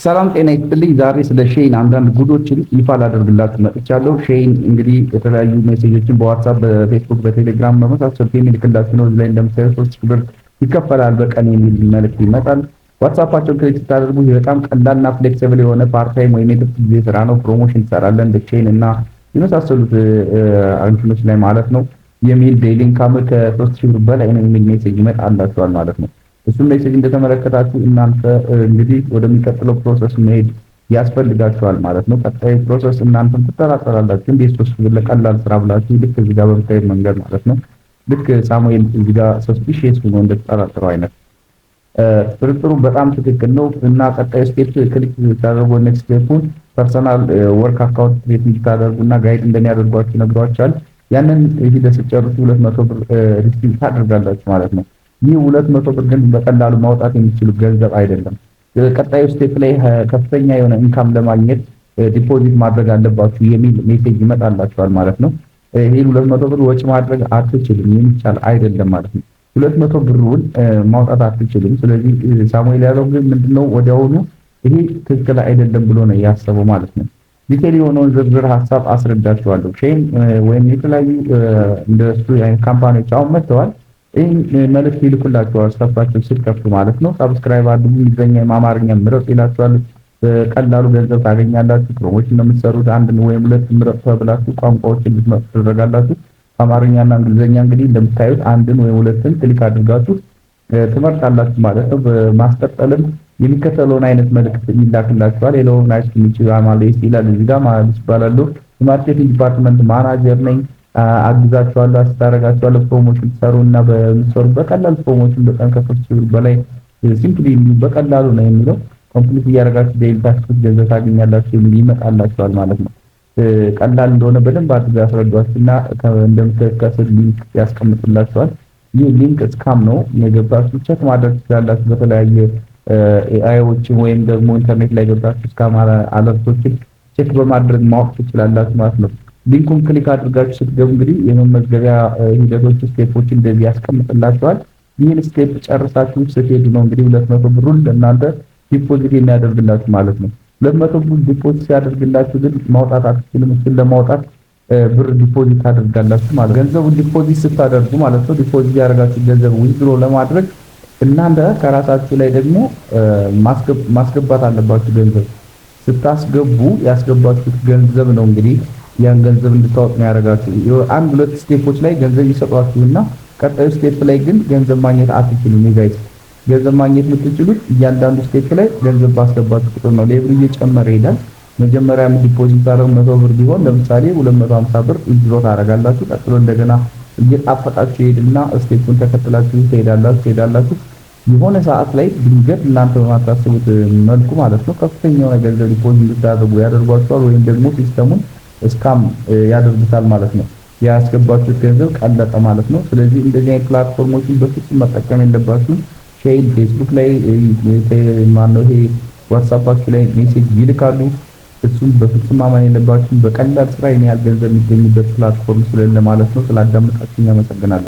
ሰላም ጤና ይስጥልኝ። ዛሬ ስለ ሼን አንዳንድ ጉዶችን ይፋ ላደርግላችሁ መጥቻለሁ። ሼን እንግዲህ የተለያዩ ሜሴጆችን በዋትስአፕ፣ በፌስቡክ፣ በቴሌግራም በመሳሰሉት የሚልክላችሁ ነው። እዚህ ላይ እንደምታዩት 3 ብር ይከፈላል በቀን የሚል መልእክት ይመጣል። ዋትስአፓቸውን ክሊክ ስታደርጉ በጣም ቀላልና ፍሌክሲብል የሆነ ፓርታይም ወይም የትርፍ ጊዜ ስራ ነው። ፕሮሞሽን እንሰራለን እንደ ሼን እና የመሳሰሉት እንትኖች ላይ ማለት ነው። የሚል ዴይሊ ኢንካም ከ3000 ብር በላይ ነው የሚል ሜሴጅ ይመጣላችኋል ማለት ነው። እሱም ሜሴጅ እንደተመለከታችሁ እናንተ እንግዲህ ወደሚቀጥለው ፕሮሰስ መሄድ ያስፈልጋችኋል ማለት ነው። ቀጣይ ፕሮሰስ እናንተም ትጠራጠራላችሁ። እንዴት 3 ብር ለቀላል ስራ ብላችሁ ልክ እዚህ ጋር በምታዩት መንገድ ማለት ነው። ልክ ሳሙኤል እዚህ ጋር ሰስፒሺየስ ሆኖ እንደተጠራጠረው አይነት ጥርጥሩ በጣም ትክክል ነው እና ቀጣይ ስቴፕ ክሊክ ታደርጉ ኔክስት ስቴፑን ፐርሰናል ወርክ አካውንት ክሬት እንድታደርጉና ጋይድ እንደሚያደርጓችሁ ነግሯችኋል። ያንን ሂደት ስትጨርሱ 200 ብር ሪሲቭ ታደርጋላችሁ ማለት ነው። ይህ 200 ብር ግን በቀላሉ ማውጣት የሚችሉ ገንዘብ አይደለም። ቀጣዩ ስቴፕ ላይ ከፍተኛ የሆነ ኢንካም ለማግኘት ዲፖዚት ማድረግ አለባችሁ የሚል ሜሴጅ ይመጣላችኋል ማለት ነው። ይሄ 200 ብር ወጪ ማድረግ አትችልም፣ የሚቻል አይደለም ማለት ነው። 200 ብሩን ማውጣት አትችልም። ስለዚህ ሳሙኤል ያለው ግን ምንድነው ወዲያውኑ ይሄ ትክክል አይደለም ብሎ ነው ያሰበው ማለት ነው። ዲቴል የሆነውን ዝርዝር ሀሳብ አስረዳችኋለሁ። ሼን ወይም የተለያዩ እንደሱ አይነት ካምፓኒዎች አሁን መጥተዋል። ይህን መልእክት ይልኩላችኋል ስታፋችሁ ስትከፍቱ ማለት ነው። ሰብስክራይብ አድርጉ፣ እንግሊዝኛ አማርኛ ምረጡ ይላችኋል። በቀላሉ ገንዘብ ታገኛላችሁ። ፕሮሞሽን ነው የምትሰሩት። አንድ ወይም ሁለት ምረጡ ተብላችሁ ቋንቋዎችን እንድትመርጡ ትደረጋላችሁ። አማርኛና እንግሊዝኛ እንግዲህ እንደምታዩት አንድን ወይም ሁለትን ክሊክ አድርጋችሁ ትመርጣላችሁ ማለት ነው። በማስቀጠልም የሚከተለውን አይነት መልእክት ይላክላችኋል። ሄሎ ናይስ ቱ ሚት ዩ አማሌስ ይላል። እዚህ ጋር ማለት ይባላል የማርኬቲንግ ዲፓርትመንት ማናጀር ነኝ፣ አግዛችኋለሁ፣ አስታረጋችኋለሁ ፕሮሞሽን ትሰሩና በምትሰሩ በቀላል ፕሮሞሽን በቀን ከ3000 ብር በላይ ሲምፕሊ በቀላሉ ነው የሚለው ኮምፕሊት እያደረጋችሁ ዴይሊ ታክስ ገንዘብ ታገኛላችሁ የሚል ይመጣላችኋል ማለት ነው። ቀላል እንደሆነ በደንብ አድርገው ያስረዷችሁና እንደምትከታተሉ ሊንክ ያስቀምጡላችኋል። ይህ ሊንክ ስካም ነው፣ የገባችሁ ቼክ ማድረግ ትችላላችሁ። በተለያየ ኤአይዎችን ወይም ደግሞ ኢንተርኔት ላይ ገብታችሁ ስካም አለርቶችን ቼክ በማድረግ ማወቅ ትችላላችሁ ማለት ነው። ሊንኩን ክሊክ አድርጋችሁ ስትገቡ እንግዲህ የመመዝገቢያ ሂደቶች ስቴፖች እንደዚህ ያስቀምጥላችኋል። ይህን ስቴፕ ጨርሳችሁ ስትሄዱ ነው እንግዲህ 200 ብሩን ለእናንተ ዲፖዚት የሚያደርግላችሁ ማለት ነው። 200 ብር ዲፖዚት ሲያደርግላችሁ ግን ማውጣት አትችሉም። እሱን ለማውጣት ብር ዲፖዚት ታደርጋላችሁ ማለት ገንዘቡን ዲፖዚት ስታደርጉ ማለት ነው። ዲፖዚት ያደርጋችሁ ገንዘብ ዊዝድሮ ለማድረግ እናንተ ከራሳችሁ ላይ ደግሞ ማስገባት አለባችሁ። ገንዘብ ስታስገቡ ያስገባችሁት ገንዘብ ነው እንግዲህ ያን ገንዘብ እንድታወጡ ነው ያደርጋችሁ። አንድ ሁለት ስቴፖች ላይ ገንዘብ ይሰጧችሁና ቀጣዩ ስቴፕ ላይ ግን ገንዘብ ማግኘት አትችሉም። ጋይስ ገንዘብ ማግኘት የምትችሉት እያንዳንዱ ስቴፕ ላይ ገንዘብ ባስገባችሁ ቁጥር ነው። ሌብር እየጨመረ ይሄዳል። መጀመሪያ ዲፖዚት ታረጉ 100 ብር ቢሆን ለምሳሌ 250 ብር ዊዝድሮ ታደርጋላችሁ። ቀጥሎ እንደገና እየጣፈጣችሁ ይሄድና ስቴፑን ተከትላችሁ ትሄዳላችሁ። የሆነ ሰዓት ላይ ድንገት እናንተ በማታስቡት መልኩ ማለት ነው ከፍተኛ የሆነ ገንዘብ ዲፖዚት እንድታደርጉ ያደርጓችኋል፣ ወይም ደግሞ ሲስተሙን ስካም ያደርጉታል ማለት ነው። ያስገባችሁት ገንዘብ ቀለጠ ማለት ነው። ስለዚህ እንደዚህ አይነት ፕላትፎርሞችን በፍጹም መጠቀም የለባችሁም። ሼን ፌስቡክ ላይ ማነው ይሄ ዋትስአፓችሁ ላይ ሜሴጅ ይልካሉ። እሱም በፍጹም ማመን የለባችሁም። በቀላል ስራ ይሄን ያህል ገንዘብ የሚገኝበት ፕላትፎርም ስለሌለ ማለት ነው። ስላዳመጣችሁኝ አመሰግናለሁ።